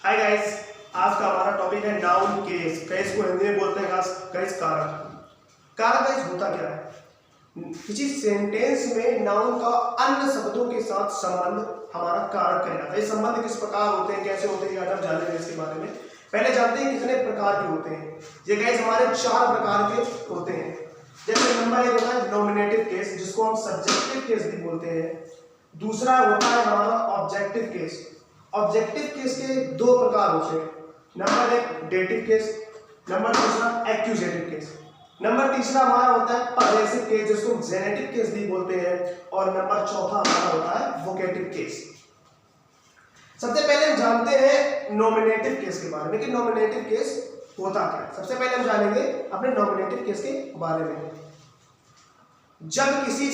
Hi guys, आज का हमारा टॉपिक है नाउन केस। केस को हिंदी में बोलते हैं गाइस कारक। कारक गाइस होता क्या है? किसी सेंटेंस में नाउन का अन्य शब्दों के साथ संबंध हमारा कारक कहलाता है। ये संबंध किस प्रकार होते हैं, कैसे होते हैं, आज हम जानेंगे इसके बारे में। पहले जानते हैं कितने प्रकार के होते हैं। ये गाइस हमारे 4 प्रकार के होते हैं। जैसे नंबर 1 होता है नॉमिनेटिव केस, जिसको हम सब्जेक्टिव केस भी बोलते हैं। दूसरा होता है हमारा ऑब्जेक्टिव केस। ऑब्जेक्टिव केस के 2 प्रकार होते हैं। नंबर 1 डेटिव केस, नंबर दूसरा एक्यूजेटिव केस। नंबर तीसरा हमारा होता है पजेसिव केस, जिसको हम जेनेटिव केस भी बोलते हैं। और नंबर चौथा हमारा होता है वोकेटिव केस। सबसे पहले हम जानते हैं नॉमिनेटिव केस के बारे में कि नॉमिनेटिव केस होता क्या है। सबसे पहले हम जानेंगे अपने नॉमिनेटिव केस के बारे में। जब किसी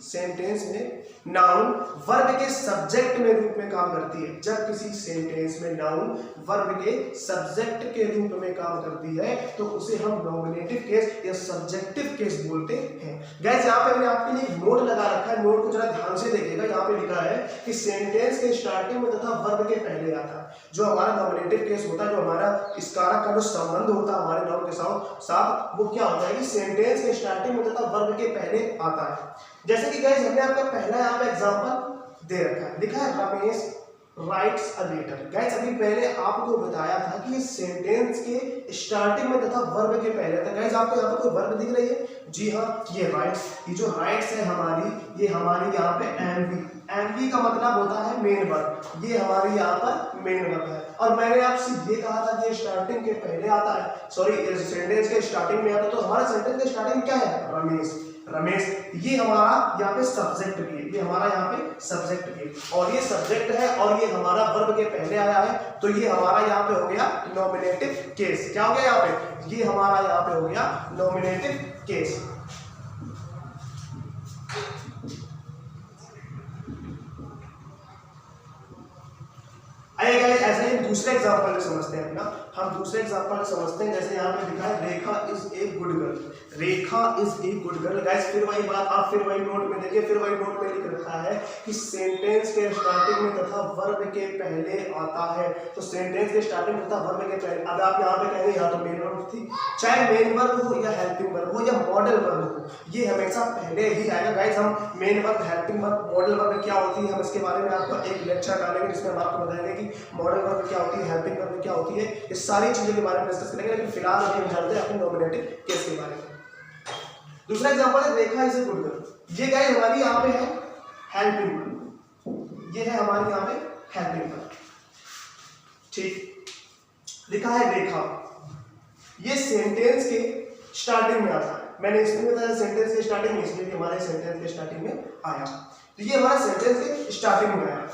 सेंटेंस में नाउन वर्ब के सब्जेक्ट में रूप में काम करती है। जब किसी सेंटेंस में नाउन वर्ब के सब्जेक्ट के रूप में काम करती है तो उसे हम नॉमिनेटिव केस या सब्जेक्टिव केस बोलते हैं। गाइस यहाँ पे मैंने आपके लिए नोट लगा रखा है, नोट को जरा ध्यान से देखिएगा। यहाँ पे लिखा है कि सेंटेंस के स्टार्टिंग में तथा वर्ब के पहले आता है जो हमारा नॉमिनेटिव केस होता है। जो हमारा इस कारक का जो संबंध होता है हमारे नाउन के साथ, वो क्या होता है कि सेंटेंस के स्टार्टिंग में तथा वर्ब के पहले आता है। जैसे कि गाइस हमने आपका पहला यहाँ पे एग्जांपल दे रखा है, लिखा है Ramesh writes a letter. Guys अभी पहले आपको बताया था कि ये सेंटेंस के स्टार्टिंग में तथा वर्ब के पहले था। गाइस आपको यहाँ पे कोई वर्ब दिख रही है? जी हाँ, ये राइट्स। ये जो राइट्स है हमारी, ये हमारी यहाँ पे एमवी का मतलब होता है मेन वर्ब। ये हमारी यहाँ पर मेन वर्ब है। और मैंने आपसे ये कहा था कि स्टार्टिंग के पहले आता है, सॉरी सेंटेंस के स्टार्टिंग में आता है। तो हमारा सेंटेंस के स्टार्टिंग क्या है? रमेश। ये हमारा यहाँ पे सब्जेक्ट भी है, ये हमारा यहाँ पे सब्जेक्ट भी है, और ये सब्जेक्ट है और ये हमारा वर्ब के पहले आया है। तो ये हमारा यहाँ पे हो गया नॉमिनेटिव केस। क्या हो गया यहाँ पे? ये हमारा यहाँ पे हो गया नॉमिनेटिव केस। आइए गाइस ऐसे ही दूसरे एग्जांपल में समझते हैं अपना। हम दूसरे एग्जांपल समझते हैं। जैसे यहाँ पे लिखा है Rekha is a good girl. Rekha is a good girl. Guys फिर वही बात, आप फिर वही नोट में देखिए, फिर वही नोट में लिख रखा है कि सेंटेंस के स्टार्टिंग में तथा वर्ब के पहले आता है। तो सेंटेंस के स्टार्टिंग में तथा वर्ब के पहले। अब आप यहाँ पे कहेंगे यहाँ तो मेन वर्ब थी, चाहे मेन वर्ब हो या हेल्पिंग वर्ब हो या मॉडल वर्ब हो, ये हमेशा पहले ही आएगा। गाइस हम main verb, helping verb, modal verb क्या होती है, हम इसके बारे में आपको एक लेक्चर डालेंगे जिसमें हम आपको बताएंगे कि मॉडल वर्ब क्या होती है, हेल्पिंग वर्ब क्या होती है। इस सारी चीजों के बारे में डिस्कस करेंगे, लेकिन फिलहाल अभी हम जानते हैं अपने नॉमिनेटिव केस के बारे में। दूसरा एग्जांपल है Rekha is a good girl. ये गाइस हमारी यहाँ पे है हेल्पिंग वर्ब, ये है हमारी यहाँ पे हेल्पिंग वर्ब। ठीक, लिखा है रेखा, ये सेंटेंस के स्टार्टिंग में आता है। मैंने इसमें बताया सेंटेंस के स्टार्टिंग में, इसलिए हमारे सेंटेंस के स्टार्टिंग में आया। तो ये हमारा सेंटेंस के स्टार्टिंग में आया।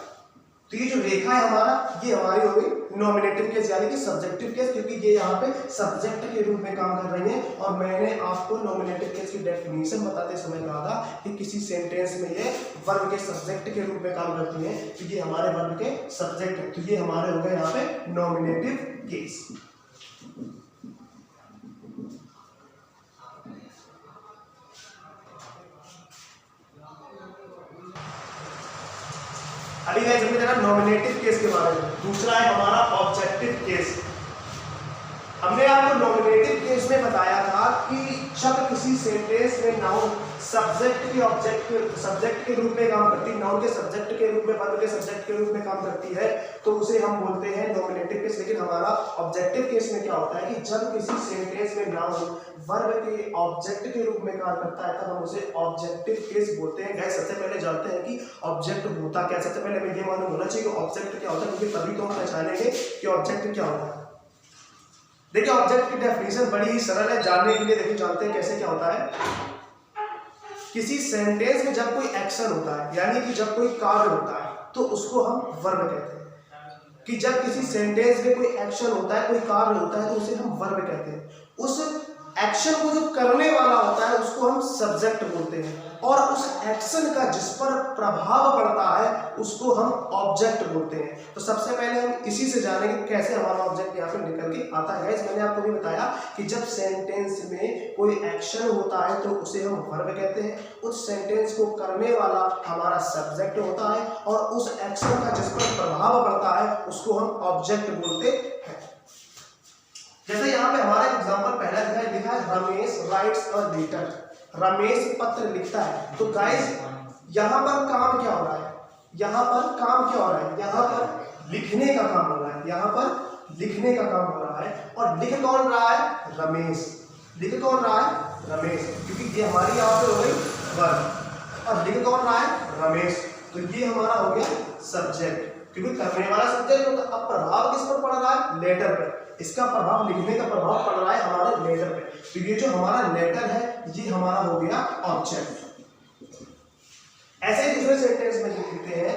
तो ये जो रेखा है हमारा, ये हमारी हो गई नॉमिनेटिव केस यानी कि सब्जेक्टिव केस, क्योंकि ये यहाँ पे सब्जेक्ट के रूप में काम कर रही है। और मैंने आपको नॉमिनेटिव केस की डेफिनेशन बताते समय कहा था कि किसी सेंटेंस में ये वर्ब के सब्जेक्ट के रूप में काम करती है। तो ये हमारे वर्ब के सब्जेक्ट है, तो ये हमारे हो गए यहाँ पे नॉमिनेटिव केस। अभी गाइस हमने देखा नॉमिनेटिव केस के बारे में। दूसरा है हमारा ऑब्जेक्टिव केस। हमने आपको नॉमिनेटिव केस में बताया था कि जब किसी सेंटेंस में नाउन सब्जेक्ट के रूप में काम करती है, नाउन के सब्जेक्ट के रूप में, वर्ब के सब्जेक्ट के रूप में काम करती है, तो उसे हम बोलते हैं नॉमिनेटिव केस। लेकिन हमारा ऑब्जेक्टिव केस में क्या होता है कि जब किसी सेंटेंस में नाउन वर्ब के ऑब्जेक्ट के रूप में काम करता है तब हम उसे ऑब्जेक्टिव केस बोलते हैं। गाइस सबसे पहले जानते हैं कि ऑब्जेक्ट होता क्या। सबसे पहले हमें ये मालूम होना चाहिए कि ऑब्जेक्ट क्या होता है, क्योंकि तभी तो हम पहचानेंगे कि ऑब्जेक्ट क्या होता है। देखिए ऑब्जेक्ट की डेफिनेशन बड़ी ही सरल है, जानने के लिए देखिए जानते हैं कैसे क्या होता है। किसी सेंटेंस में जब कोई एक्शन होता है यानी कि जब कोई कार्य होता है तो उसको हम वर्ब कहते हैं। कि जब किसी सेंटेंस में कोई एक्शन होता है, कोई कार्य होता है, तो उसे हम वर्ब कहते हैं। उस एक्शन को जो करने वाला होता है उसको हम सब्जेक्ट बोलते हैं, और उस एक्शन का जिस पर प्रभाव पड़ता है उसको हम ऑब्जेक्ट बोलते हैं। तो सबसे पहले हम इसी से जानेंगे कैसे हमारा ऑब्जेक्ट यहाँ पे निकल के आता है। मैंने आपको भी बताया कि जब सेंटेंस में कोई एक्शन होता है तो उसे हम वर्ब कहते हैं, उस सेंटेंस को करने वाला हमारा सब्जेक्ट होता है, और उस एक्शन का जिस पर प्रभाव पड़ता उसको हम ऑब्जेक्ट बोलते हैं। जैसे यहाँ पे हमारा एग्जांपल पहला लिखा है Ramesh writes a letter, Ramesh पत्र लिखता है। तो गाइस यहाँ पर काम क्या हो रहा है, यहाँ पर काम क्या हो रहा है, यहाँ पर लिखने का काम हो रहा है, यहाँ पर लिखने का काम हो रहा है। और लिख कौन रहा है, रमेश, लिख कौन रहा है, रमेश, क्योंकि ये हमारी यहाँ पे हो गई वर्ब, और लिख कौन रहा है, रमेश। तो ये हमारा हो गया सब्जेक्ट, क्योंकि करने वाला सब्जेक्ट होता है। अब प्रभाव किस पर पड़ रहा है, लेटर पे, इसका प्रभाव लिखने का प्रभाव पड़ रहा है हमारे लेटर पे। तो ये जो हमारा लेटर है ये हमारा हो गया ऑब्जेक्ट। ऐसे दूसरे सेंटेंस में लिखते हैं,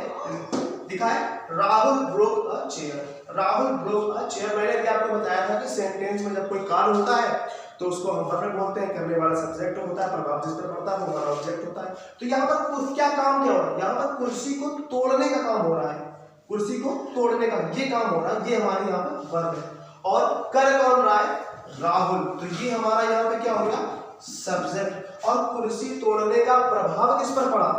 लिखा है राहुल ब्रोक अ चेयर, राहुल ब्रोक अ चेयर। मैंने भी आपको बताया था कि सेंटेंस में जब कोई कार्य होता है तो उसको हम वर्ब बोलते हैं, करने वाला सब्जेक्ट होता है, प्रभाव जिस पर पड़ता है वो हमारा ऑब्जेक्ट होता है। तो यहाँ पर क्या काम क्या हो रहा है, यहाँ पर कुर्सी को तोड़ने का काम हो रहा है, कुर्सी को तोड़ने का ये काम हो रहा है, ये हमारे यहाँ पर वर्ब है। और कर कौन रहा है, राहुल, तो ये हमारा यहाँ पे क्या हो गया, सब्जेक्ट। और कुर्सी तोड़ने का प्रभाव किस पर पड़ा,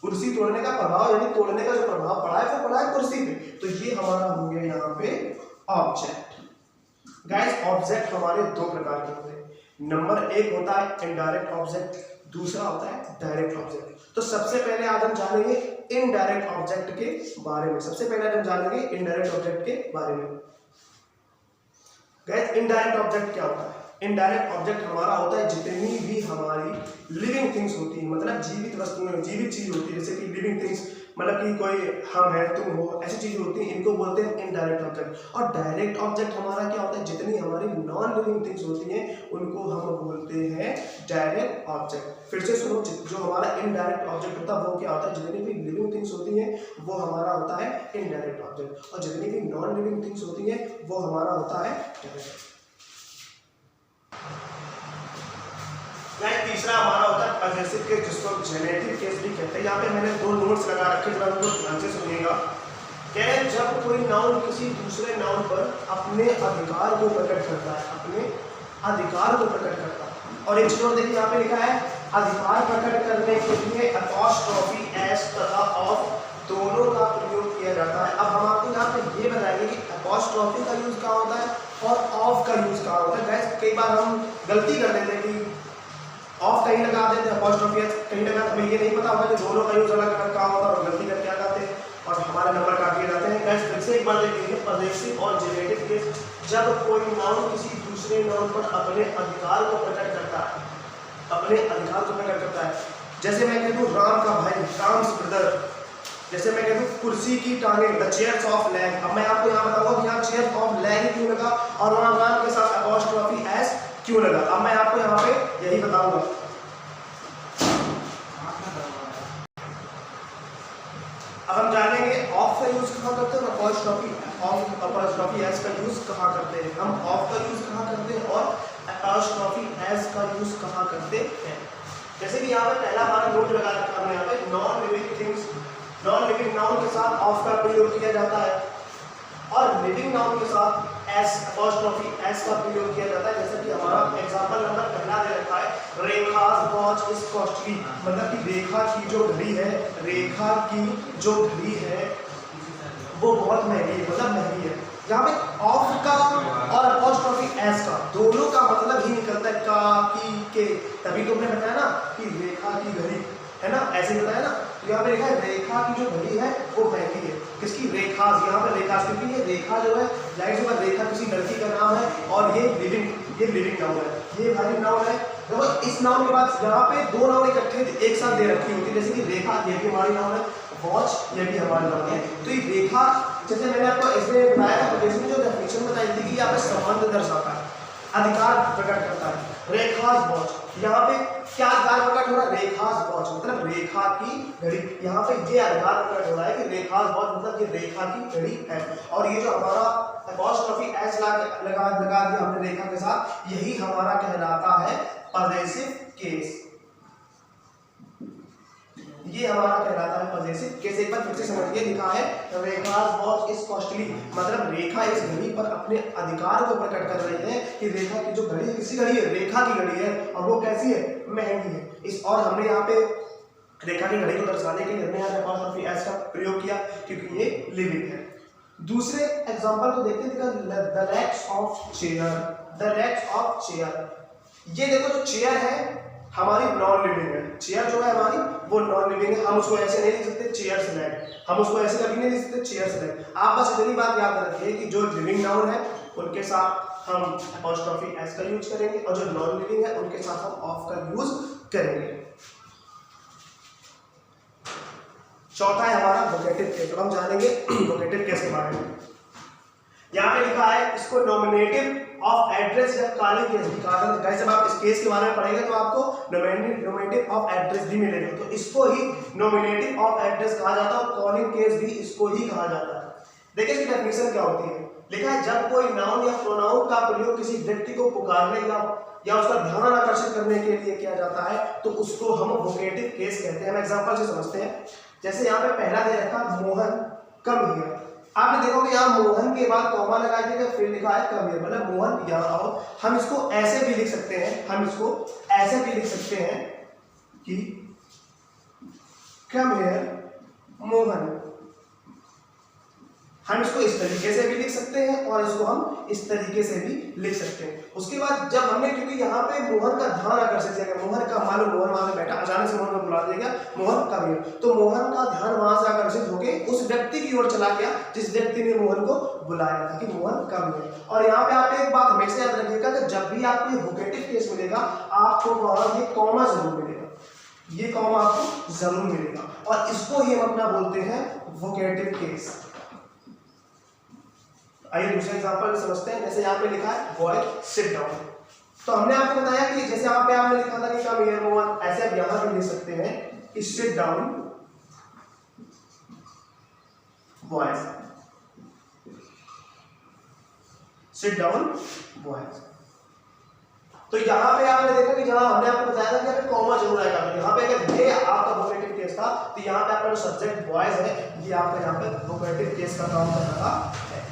कुर्सी तोड़ने का प्रभाव यानी तोड़ने का जो प्रभाव पड़ा है वो पड़ा है कुर्सी पे। तो ये हमारा हो गया यहाँ पे ऑब्जेक्ट। गाइस ऑब्जेक्ट हमारे दो प्रकार के होते हैं। नंबर एक होता है इनडायरेक्ट ऑब्जेक्ट, दूसरा होता है डायरेक्ट ऑब्जेक्ट। तो सबसे पहले आज हम जानेंगे इनडायरेक्ट ऑब्जेक्ट के बारे में, सबसे पहले हम जानेंगे इनडायरेक्ट ऑब्जेक्ट के बारे में। गाइस इनडायरेक्ट ऑब्जेक्ट क्या होता है, इनडायरेक्ट ऑब्जेक्ट हमारा होता है जितनी भी हमारी लिविंग थिंग्स होती है, मतलब जीवित वस्तुएं, जीवित चीज होती है, जैसे कि लिविंग थिंग्स मतलब कि कोई हम है तुम हो, ऐसी चीज होती है, इनको बोलते हैं इनडायरेक्ट ऑब्जेक्ट। और डायरेक्ट ऑब्जेक्ट हमारा क्या होता है, जितनी हमारी नॉन लिविंग थिंग्स होती हैं उनको हम बोलते हैं डायरेक्ट ऑब्जेक्ट। फिर से सुनो, जो हमारा इनडायरेक्ट ऑब्जेक्ट होता है वो क्या होता है, जितनी भी लिविंग थिंग्स होती हैं वो हमारा होता है इनडायरेक्ट ऑब्जेक्ट, और जितनी भी नॉन लिविंग थिंग्स होती हैं वो हमारा होता है डायरेक्ट। तीसरा हमारा होता है पजेसिव केस, जिसको जेनेटिव केस भी कहते हैं। यहाँ पे मैंने दो नोट्स लगा रखे, जरा उनको ध्यान से सुनिएगा। क्या है, जब कोई नाउन किसी दूसरे नाउन पर अपने अधिकार को प्रकट करता है, अपने अधिकार को प्रकट करता है। और एक चीज और देखिए, यहाँ पे लिखा है अधिकार प्रकट करने के लिए अपॉस्ट्रोफी एस तथा ऑफ दोनों का प्रयोग किया जाता है। अब हम आपको यहाँ पे ये बताएंगे कि अपॉस्ट्रोफी का यूज कहाँ होता है और ऑफ का यूज कहाँ होता है। गाइस कई बार हम गलती कर देते हैं कि ऑफ कहीं लगा देते हैं, अपॉस्ट्रोफी कहीं लगा, हमें ये नहीं पता होगा कि दोनों का यूज अलग अलग कहाँ होता है, और गलती करके आ जाते हैं और हमारे नंबर काट दिए जाते हैं। गाइस फिर से एक बार देखेंगे, पजेसिव और जेनेटिव केस, जब कोई नाउन किसी दूसरे नाउन पर अपने अधिकार को प्रकट करता है, अपने अधिकार को प्रकट करता है। जैसे मैं कह दूं राम का भाई, राम्स ब्रदर, जैसे मैं कह दूं कुर्सी की टांगें, द चेयर्स ऑफ लेग। अब मैं आपको यहाँ बताऊंगा कि यहाँ चेयर्स ऑफ लेग क्यों लगा और वहाँ राम के साथ अपॉस्ट्रोफी एस क्यों लगा। अब मैं आपको यहाँ पे यही बताऊंगा। अब हम जानेंगे ऑफ का यूज कहाँ करते हैं और अपॉस्ट्रोफी एस का यूज कहाँ करते हैं। हम ऑफ का यूज कहाँ करते हैं और अपॉस्ट्रोफी एस का यूज कहाँ करते हैं। जैसे कि यहाँ पे पहला हमारा नोट लगा रखा है, यहाँ पे non living things, non living noun के साथ ऑफ का प्रयोग किया जाता है और लिविंग नाउन के साथ एस, अपॉस्ट्रोफी एस का प्रयोग किया जाता है। जैसे कि हमारा एग्जांपल नंबर पहला दे रखा है, रेखा's वॉच इज कॉस्टली, मतलब कि रेखा की जो घड़ी है, रेखा की जो घड़ी है वो बहुत महंगी है, मतलब महंगी है। यहाँ पे ऑफ का और अपॉस्ट्रोफी एस का दोनों का मतलब ही निकलता है का, की, के। तभी तुमने बताया ना कि रेखा की घड़ी है ना, ऐसे बताया ना। तो यहाँ पे लिखा है रेखा की जो घड़ी है वो महंगी है, किसकी, रेखा's। यहाँ पे रेखा, क्योंकि ये रेखा जो है लाइट जो है, रेखा किसी लड़की का नाम है और ये लिविंग नाउन है, ये भारी नाउन है। देखो इस नाउन के बाद यहाँ पे दो नाउन इकट्ठे एक साथ दे रखी होती है, जैसे कि रेखा ये भी हमारी नाउन है, वॉच ये भी हमारी नाउन है। तो ये रेखा, जैसे मैंने आपको इसमें बताया था, जैसे जो डेफिनेशन बताई थी कि यहाँ पे संबंध दर्शाता है, अधिकार प्रकट करता है। रेखा's वॉच, यहाँ पे क्या अधिकार प्रकट हो रहा है, रेखा's वॉच मतलब रेखा की घड़ी। यहाँ पे ये अधिकार प्रकट हो रहा है कि रेखा's वॉच मतलब ये रेखा की घड़ी है। और ये जो हमारा अपॉस्ट्रोफी एस लगा दिया हमने रेखा के साथ, यही हमारा कहलाता है पजेसिव केस। ये हमारा कहलाता है पजेसिव केस। एक बार फिर से समझिए, लिखा है रेखा's वॉच इज कॉस्टली, मतलब रेखा इस घड़ी पर अपने अधिकार को प्रकट कर रही है कि रेखा की जो घड़ी है, किसी घड़ी है, रेखा की घड़ी है और वो कैसी है, महंगी है। इस और हमने यहाँ पे रेखा की घड़ी को दर्शाने के लिए हमने यहाँ अपॉस्ट्रोफी एस का प्रयोग किया क्योंकि ये लिविंग है। दूसरे एग्जांपल को देखते हैं, the legs of chair, the legs of chair. ये देखो जो चेयर है हमारी नॉन लिविंग है, चेयर जो है हमारी वो नॉन लिविंग है, हम उसको ऐसे नहीं लिख सकते चेयर्स लेग, हम उसको ऐसे कभी नहीं लिख सकते चेयर्स लेग। आप बस इतनी बात याद रखिए कि जो लिविंग नाउन है उनके साथ हम अपॉस्ट्रोफी एस का यूज करेंगे और जो नॉन लिविंग है उनके साथ हम ऑफ का यूज करेंगे। चौथा है हमारा वोकेटिव केस। तो हम जानेंगे वोकेटिव केस के बारे में। यहाँ पे लिखा है इसको नॉमिनेटिव ऑफ एड्रेस या कॉलिंग केस भी कहा जाता है। जब आप इस केस के बारे में पढ़ेंगे तो आपको नॉमिनेटिव ऑफ एड्रेस भी मिलेगा, तो इसको ही नॉमिनेटिव ऑफ एड्रेस कहा जाता है और कॉलिंग केस भी इसको ही कहा जाता है। देखिए इसकी डेफिनेशन क्या होती है। लिखा है जब कोई नाउन या प्रोनाउन का प्रयोग किसी व्यक्ति को पुकारने या उसका ध्यान आकर्षित करने के लिए किया जाता है तो उसको हम वोकेटिव केस कहते हैं। हम एग्जांपल से समझते हैं। जैसे यहाँ पे पहला दे रखा मोहन कम हियर, आपने देखोगे यहाँ मोहन के बाद कॉमा लगा के फिर लिखा है कम हियर, मतलब मोहन यहाँ आओ। हम इसको ऐसे भी लिख सकते हैं, हम इसको ऐसे भी लिख सकते हैं कि कम हियर मोहन। हम इसको इस तरीके से भी लिख सकते हैं और इसको हम इस तरीके से भी लिख सकते हैं। उसके बाद जब हमने, क्योंकि यहाँ पे मोहन का ध्यान आकर्षित किया गया, मोहन का मालूम मोहन वहां पे बैठा, अचानक से मोहन को बुला दिया गया, मोहन कम हियर, तो मोहन का ध्यान वहां से आकर्षित होकर उस व्यक्ति की ओर चला गया जिस व्यक्ति ने मोहन को बुलाया था कि मोहन कम हियर। और यहाँ पे आप एक बात हमेशा याद रखिएगा कि जब भी आपको ये वोकेटिव केस मिलेगा आपको वहां ये कॉमा जरूर मिलेगा, ये कॉमा आपको जरूर मिलेगा और इसको ही हम अपना बोलते हैं वोकेटिव केस। आइए दूसरे एग्जांपल समझते हैं। जैसे यहाँ पे लिखा है बॉय सिट डाउन, तो हमने आपको बताया कि जैसे यहाँ पे आपने लिखा था कि कम हियर मोहन, ऐसे आप यहाँ भी लिख सकते हैं कि sit down boys, sit down boys. तो यहाँ पे आपने देखा कि जहां हमने आपको बताया था कि यहाँ पे कॉमा जरूर आएगा, तो यहाँ पे अगर ये आपका वोकेटिव केस था तो यहाँ पे आपका जो सब्जेक्ट बॉयज है ये आपका यहाँ पे वोकेटिव केस का काम कर रहा है।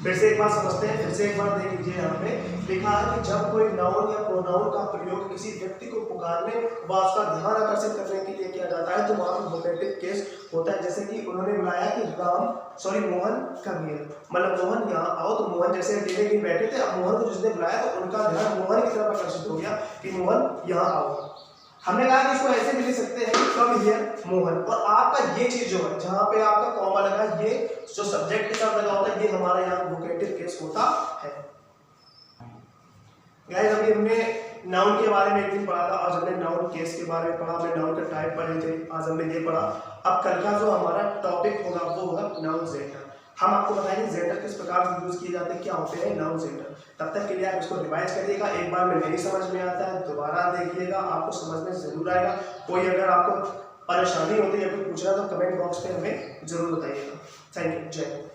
फिर से एक बार समझते हैं, फिर से एक बार देख लीजिए। यहाँ पे लिखा है कि जब कोई नाउन या प्रोनाउन का प्रयोग किसी व्यक्ति को पुकारने व उसका ध्यान आकर्षित करने के लिए किया जाता है तो वहां पर वोकेटिव केस होता है। जैसे कि उन्होंने बुलाया कि मोहन कम हियर, मतलब मोहन यहाँ आओ, तो मोहन जैसे अकेले कहीं बैठे थे, अब मोहन को जिसने बुलाया तो उनका ध्यान मोहन की तरफ आकर्षित हो गया कि मोहन यहाँ आओ। हमने कहा कि इसको ऐसे भी लिख सकते हैं कि कम हियर मोहन, और आपका ये चीज जो है जहां पे आपका कॉमा लगा, ये जो सब्जेक्ट के साथ लगा होता है, ये हमारा यहाँ वोकेटिव केस होता है। गाइस अभी हमने नाउन के बारे में एक दिन पढ़ा था, आज हमने नाउन केस के बारे में पढ़ा, हमने नाउन का टाइप पढ़े थे, आज हमने ये पढ़ा। अब कल का जो हमारा टॉपिक होगा वो होगा नाउन जेंडर। हम आपको बताएंगे जेंडर किस प्रकार से यूज किए जाते हैं, क्या होते हैं नाउन जेंडर। तब तक के लिए आप इसको रिवाइज करिएगा, एक बार में नहीं समझ में आता है दोबारा देखिएगा, आपको समझ में जरूर आएगा। कोई अगर आपको परेशानी होती है या कोई पूछ रहा है तो कमेंट बॉक्स में हमें जरूर बताइएगा। थैंक यू, जय हिंद।